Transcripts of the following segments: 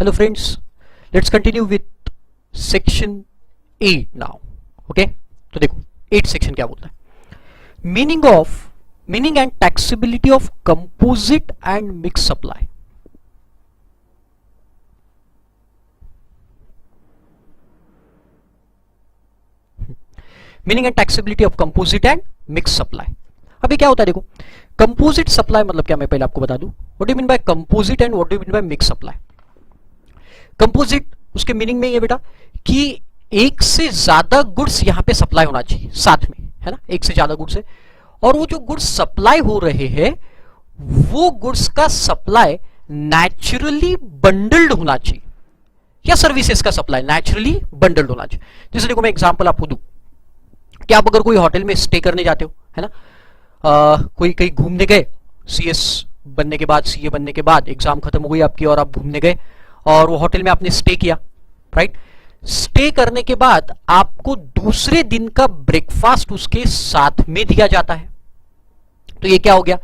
Hello friends, let's continue with section 8 now. Okay, तो देखो 8 section क्या बोलता है, meaning and taxability of composite and mixed supply. Meaning and taxability of composite and mix supply. अभी क्या होता है देखो, कंपोजिट सप्लाई मतलब क्या, मैं पहले आपको बता दूं what do you mean by composite and what do you mean by mix supply. Composite उसके मीनिंग में ये बेटा कि एक से ज्यादा गुड्स यहां पे सप्लाई होना चाहिए साथ में, है ना, एक से ज्यादा गुड्स है, और वो जो गुड्स सप्लाई हो रहे हैं वो गुड्स का सप्लाई नेचुरली बंडल्ड होना चाहिए, या सर्विसेज का सप्लाई नेचुरली बंडल्ड होना चाहिए. जैसे देखो मैं एग्जांपल आपको दूं कि आप अगर कोई होटल में स्टे करने जाते हो, है ना, कोई कहीं घूमने गए, सीएस बनने के बाद, सीए बनने के बाद एग्जाम खत्म हो गई आपकी और आप घूमने गए और वो होटल में आपने स्टे किया, राइट. स्टे करने के बाद आपको दूसरे दिन का ब्रेकफास्ट उसके साथ में दिया जाता है, तो ये क्या हो गया,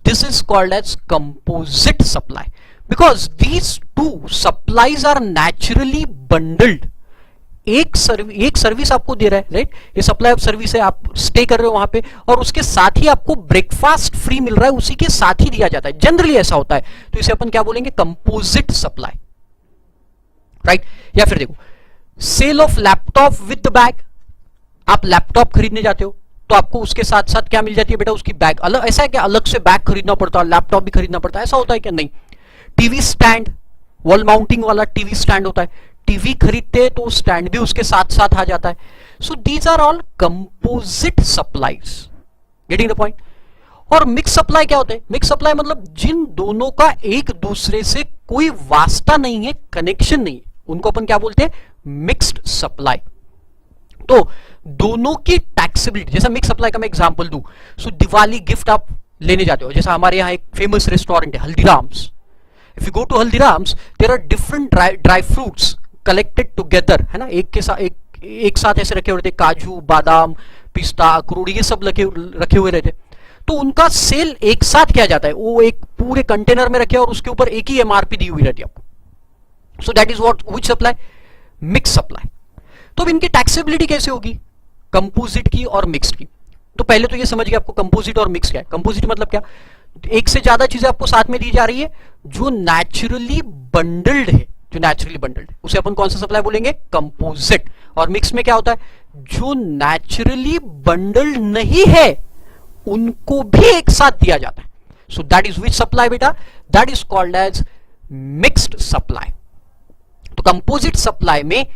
this is called as composite supply because these two supplies are naturally bundled. एक सर्विस आपको दे रहा है, राइट, ये सप्लाई ऑफ सर्विस है, आप स्टे कर रहे हो वहां पे और उसके साथ ही आपको ब्रेकफास्ट फ्री मिल रहा है, उसी के साथ ही दिया जाता है, जनरली ऐसा होता है, तो इसे अपन क्या बोलेंगे, कंपोजिट सप्लाई, राइट. या फिर देखो sale of laptop with bag, आप लैपटॉप खरीदने जाते हो तो आपको उसके साथ साथ क्या मिल जाती है बेटा, उसकी बैग. अलग ऐसा है क्या, अलग से बैग खरीदना पड़ता है, लैपटॉप भी खरीदना पड़ता है, ऐसा होता है क्या, नहीं. टीवी स्टैंड, वॉल माउंटिंग वाला टीवी स्टैंड होता है, टीवी खरीदते हैं तो स्टैंड भी उसके साथ साथ आ जाता है. So these are all composite supplies, getting the point. और मिक्स सप्लाई क्या होता है, मिक्स सप्लाई मतलब जिन दोनों का एक दूसरे से कोई वास्ता नहीं है, कनेक्शन नहीं है, उनको अपन क्या बोलते हैं, मिक्स्ड सप्लाई. तो दोनों की टैक्सेबिलिटी, जैसा मिक्स सप्लाई का मैं एग्जांपल दूं, सो दिवाली गिफ्ट आप लेने जाते हो, जैसा हमारे यहाँ एक फेमस रेस्टोरेंट है Haldiram's. If you go to Haldiram's there are different dry fruits collected together, है ना, एक साथ ऐसे रखे हुए रहते, काजू, बादाम, पिस्ता, अखरोट, ये सब रखे हुए रहते, तो उनका सेल एक साथ किया जाता है, वो एक पूरे कंटेनर में रखे और उसके ऊपर एक ही एमआरपी दी हुई रहती है आपको. सो that is what, which supply, mix supply. तो अब इनकी टैक्सेबिलिटी कैसे होगी, कंपोजिट की और मिक्स्ड की. तो पहले तो ये समझिए आपको कंपोजिट और मिक्स क्या है. कंपोजिट मतलब क्या, एक से ज्यादा चीजें आपको साथ में दी जा रही है जो नेचुरली बंडल्ड है, जो नेचुरली बंडल्ड है, उसे अपन कौन सा सप्लाई बोलेंगे, कंपोजिट. और मिक्स में क्या होता है, जो नेचुरली बंडल्ड नहीं है उनको भी एक साथ दिया जाता है. So that is which supply बेटा, that is called as mixed supply. तो कंपोजिट सप्लाई में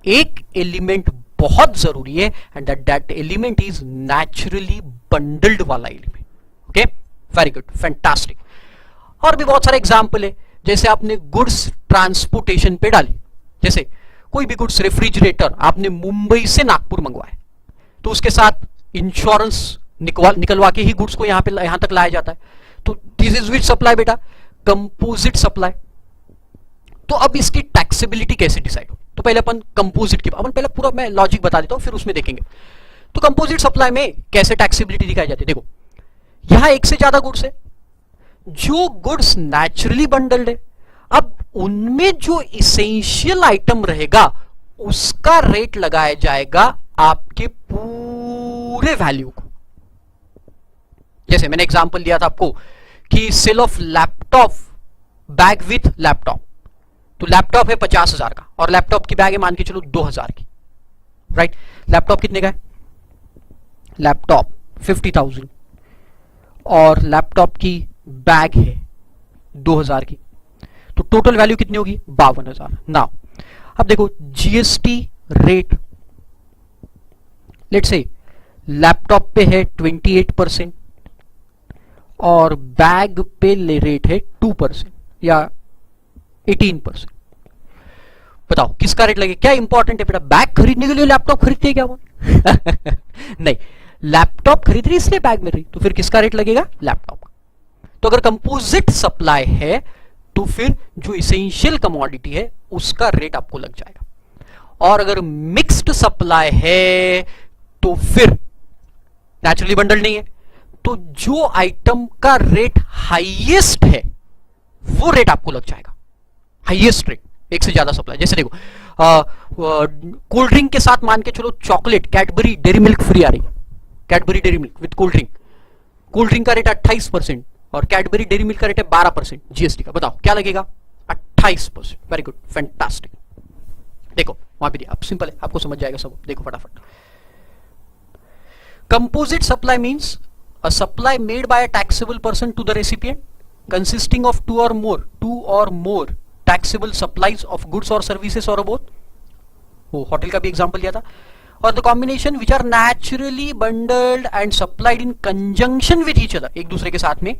एक एलिमेंट बहुत जरूरी है and that element is naturally bundled वाला element. Okay, very good, fantastic. और भी बहुत सारे एग्जांपल है, जैसे आपने गुड्स ट्रांसपोर्टेशन पे डाली, जैसे कोई भी गुड्स, रेफ्रिजरेटर आपने मुंबई से नागपुर मंगवाया, तो उसके साथ इंश्योरेंस निकलवा के ही गुड्स को यहां तक लाया जाता है. तो दिस इज विच सप्लाई बेटा, कंपोजिट सप्लाई. तो अब इसकी टैक्सेबिलिटी कैसे डिसाइड हो, तो पहले अपन कंपोजिट की, अपन पहले पूरा मैं लॉजिक बता देता हूं फिर उसमें देखेंगे. तो कंपोजिट सप्लाई में कैसे टैक्सेबिलिटी दिखाई जाती है, देखो यहां एक से ज्यादा गुड्स है, जो गुड्स नेचुरली बंडल्ड है, अब उनमें जो इसेंशियल आइटम रहेगा उसका रेट लगाया जाएगा आपके पूरे वैल्यू को. जैसे मैंने एग्जांपल दिया था आपको कि sale of laptop bag with laptop, तो लैपटॉप है 50,000 का और लैपटॉप की बैग है मान के चलो 2,000 की, राइट. लैपटॉप कितने का है, लैपटॉप 50,000 और लैपटॉप की बैग है 2,000 की, तो टोटल वैल्यू कितनी होगी, 52,000. नाउ अब देखो GST rate, let's say laptop पे है 28% और बैग पे रेट है 2% या 18%. बताओ किसका रेट लगे, क्या इंपॉर्टेंट है बेटा, बैग खरीदने के लिए लैपटॉप खरीदते हैं क्या वो नहीं, लैपटॉप खरीद रही इसलिए बैग मिल रही, तो फिर किसका रेट लगेगा, लैपटॉप का. तो अगर कंपोजिट सप्लाई है तो फिर जो इसेंशियल कमोडिटी है उसका रेट आपको लग जाएगा. और अगर मिक्स्ड सप्लाई है तो फिर नेचुरली बंडल नहीं है, तो जो आइटम का रेट हाईएस्ट है वो रेट आपको लग जाएगा. हाईएस्ट रेट, एक से ज्यादा सप्लाई। जैसे देखो कोल्ड ड्रिंक के साथ मान के चलो chocolate Cadbury Dairy Milk free आ रही, Cadbury Dairy Milk with cold drink, cold drink का रेट 28% और कैडबरी डेरी मिल्क का रेट है 12% जीएसटी का। बताओ क्या लगेगा? 28%। Very good, fantastic. देखो वहां पे आप सिंपल है, आपको समझ जाएगा सब। देखो फटाफट, composite supply means a supply made by a taxable person to the recipient consisting of two or more taxable supplies of goods or services or both। वो होटल का भी एग्जांपल दिया था। और the combination which are naturally bundled and supplied in conjunction with each other, एक दूसरे के साथ में,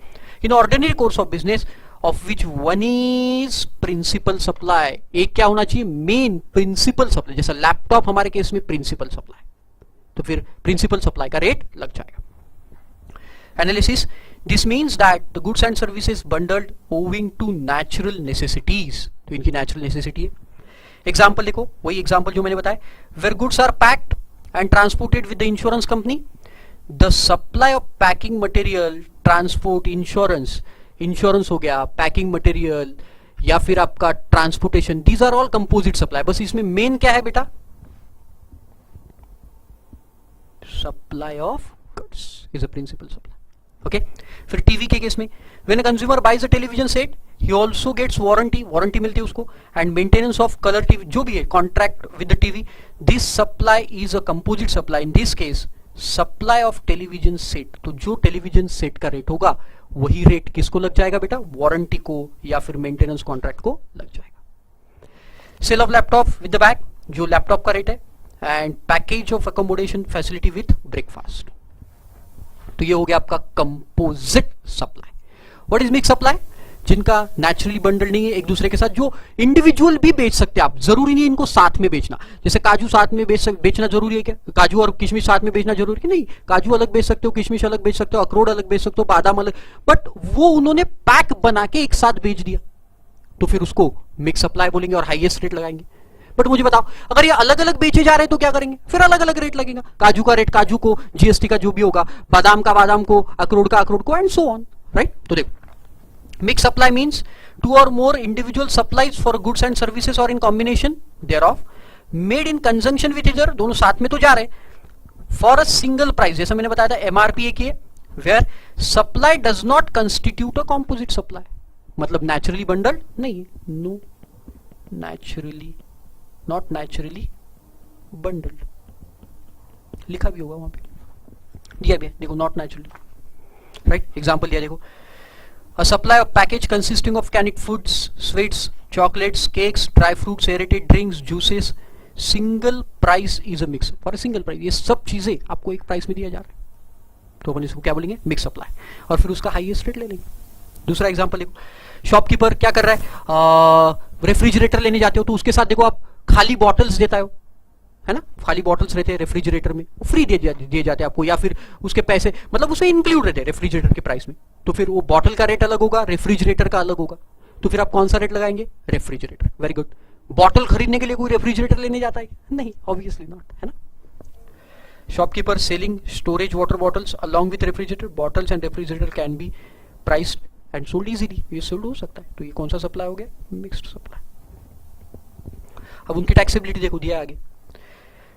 in ordinary course of business of which one is principal supply. एक क्या होना चाहिए? Main principal supply. जैसा लैपटॉप हमारे केस में प्रिंसिपल सप्लाई, तो फिर प्रिंसिपल सप्लाई का रेट लग जाएगा। Analysis: this means that the goods and services bundled owing to natural necessities, तो इनकी natural necessity है। Example देखो, वही example जो मैंने बताया, where goods are packed and transported with the insurance company, the supply of packing material, transport, insurance हो गया, packing material या फिर आपका transportation, these are all composite supply। बस इसमें main क्या है बेटा? Supply of goods is a principal supply। Okay फिर टीवी के केस में, when a consumer buys a television set he also gets warranty मिलती है उसको, and maintenance of colour TV, जो भी है contract with the TV. This supply is a composite supply. In this case supply of television set, तो जो television set का rate होगा वही रेट किसको लग जाएगा बेटा? वारंटी को या फिर मेंटेनेंस कॉन्ट्रैक्ट को लग जाएगा। Sale of laptop with the bag, जो लैपटॉप का रेट है, and package of accommodation facility with breakfast. तो ये हो गया आपका composite supply. What is mix supply? जिनका नेचुरली बंडल नहीं है एक दूसरे के साथ, जो इंडिविजुअल भी बेच सकते हैं आप, जरूरी नहीं इनको साथ में बेचना। जैसे काजू साथ में बेचना जरूरी है क्या? काजू और किशमिश साथ में बेचना जरूरी है? नहीं, काजू अलग बेच सकते हो, किशमिश अलग बेच सकते हो, अखरोट अलग बेच सकते हो, बादाम अलग, बट वो उन्होंने पैक बना के एक साथ बेच दिया, तो फिर उसको मिक्स सप्लाई बोलेंगे और हाईएस्ट रेट लगाएंगे। बट मुझे बताओ, अगर ये अलग अलग बेचे जा रहे हैं तो क्या करेंगे? फिर अलग अलग रेट लगेगा। काजू का रेट काजू को, जीएसटी का जो भी होगा, बादाम का बादाम को, अखरोट का अखरोट को, एंड सो ऑन, राइट। तो देखो, mix supply means two or more individual supplies for goods and services or in combination thereof made in conjunction with each other, दोनों साथ में तो जा रहे, फॉर अ सिंगल प्राइस। जैसा मैंने बताया था एमआरपी एक ही है, where supply does not constitute a composite supply, मतलब नेचुरली बंडल्ड नहीं है, no, naturally, not naturally bundled लिखा भी होगा वहां पे, दिया भी है, देखो नॉट नेचुरली, राइट। एग्जांपल दिया देखो, a supply of package consisting of canned foods, sweets, chocolates, cakes, dry fruits, aerated drinks, juices, single price is a mix for a single price। ये सब चीजें आपको एक प्राइस में दिया जा रहा है, तो अपन इसको क्या बोलेंगे? मिक्स सप्लाई, और फिर उसका हाईएस्ट रेट ले लेंगे। दूसरा एग्जांपल देखो, शॉपकीपर क्या कर रहा है, रेफ्रिजरेटर लेने जाते हो तो उसके साथ देखो आप खाली बॉटल्स देता हो, है ना, खाली बॉटल्स रहते हैं रेफ्रिजरेटर में, फ्री दिए जाते हैं आपको, या फिर उसके पैसे मतलब उसमें इंक्लूड रहते हैं रेफ्रिजरेटर के प्राइस में, तो फिर वो बॉटल का रेट अलग होगा, रेफ्रिजरेटर का अलग होगा, तो फिर आप कौन सा रेट लगाएंगे? रेफ्रिजरेटर। Very good. बॉटल खरीदने के लिए कोई रेफ्रिजरेटर लेने जाता है? नहीं, ऑब्वियसली नॉट, है ना। Shopkeeper selling storage water bottles along with refrigerator, bottles and refrigerator can be priced and sold easily, ये सोल्ड हो सकता है, तो ये कौन सा सप्लाई हो गया? Mixed supply. अब उनकी टैक्सेबिलिटी देखो, दिया आगे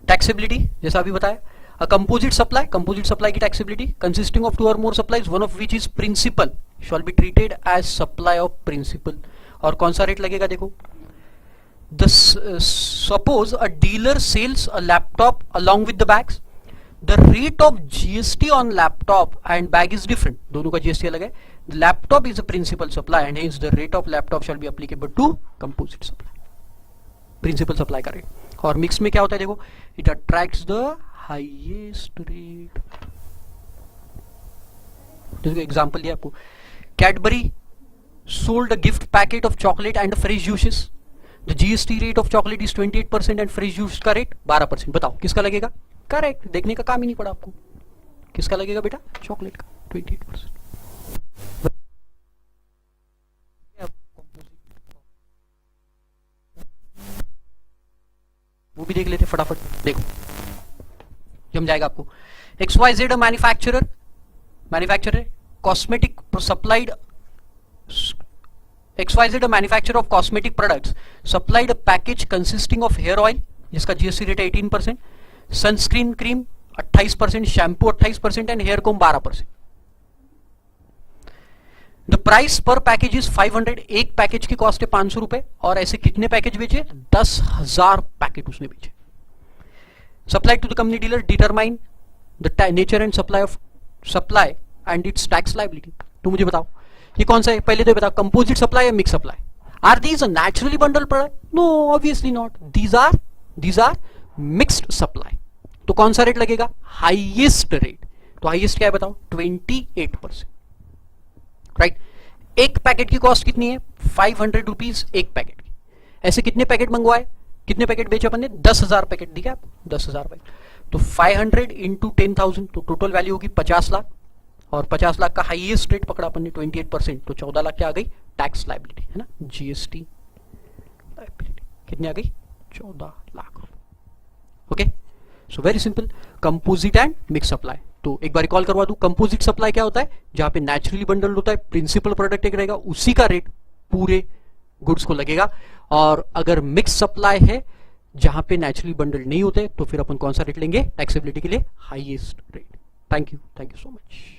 टैक्सेबिलिटी, जैसा अभी बताया, अ कंपोजिट सप्लाई की taxability consisting of two or more supplies, one of which is principal shall be treated as supply of principal. और कौन सा रेट लगेगा देखो, suppose a dealer sells a laptop along with the bags, the rate of GST on laptop and bag is different, दोनों का GST अलग है। Laptop is a principal supply and hence the rate of laptop shall be applicable to composite supply, principal supply का rate. और mix में क्या होता है देखो, it attracts the highest rate. देखो एग्जांपल दिया आपको, Cadbury sold a gift packet of chocolate and fresh juices, the GST rate of chocolate is 28% and fresh juice का रेट 12%। बताओ किसका लगेगा? करेक्ट, देखने का काम ही नहीं पड़ा आपको, किसका लगेगा बेटा? चॉकलेट का 28%। वो भी देख लेते फटाफट, देखो जम जाएगा आपको। XYZ manufacturer cosmetic supplied XYZ, a manufacturer of cosmetic products, supplied a package consisting of hair oil जिसका GST रेट है 18%, sunscreen cream 28%, shampoo 28% and hair comb 12%. The price per package is 500. एक पैकेज की cost है 500 रुपए और ऐसे कितने package बेचे? 10,000 पैकेट उसने बेचे. Supply to the company dealer, determine the nature and supply and its tax liability. तो मुझे बताओ ये कौन सा है? पहले तो बताओ, कंपोजिट सप्लाई या mix supply? Are these naturally bundle product? No, obviously not. These are mixed supply. तो कौन सा रेट लगेगा? Highest rate. तो हाईएस्ट क्या है बताओ? 28%. राइट. एक पैकेट की कॉस्ट कितनी है? 500 रुपीज एक पैकेट की. ऐसे कितने पैकेट मंगवाए? कितने पैकेट बेचे अपन ने? 10,000 पैकेट. दिया आपको? 10,000 पैकेट. तो 500 इंटू 10,000, तो टोटल वैल्यू होगी 50 लाख. और 50 लाख का हाईएस्ट रेट पकड़ा अपन ने 28%, तो 14 लाख क्या आ गई? टैक्स लायबिलिटी, है ना, जीएसटी लायबिलिटी. कितनी आ गई? 14 lakh. Okay, so very simple. Composite and mix supply. तो एक बार रिकॉल करवा दूं, कंपोजिट सप्लाई क्या होता है? जहां पे नेचुरली बंडल होता है, प्रिंसिपल प्रोडक्ट एक रहेगा, उसी का रेट पूरे गुड्स को लगेगा. और अगर मिक्स सप्लाई है जहां पे नेचुरली बंडल नहीं होते, तो फिर अपन कौन सा रेट लेंगे? टैक्सेबिलिटी के लिए highest rate. Thank you so much.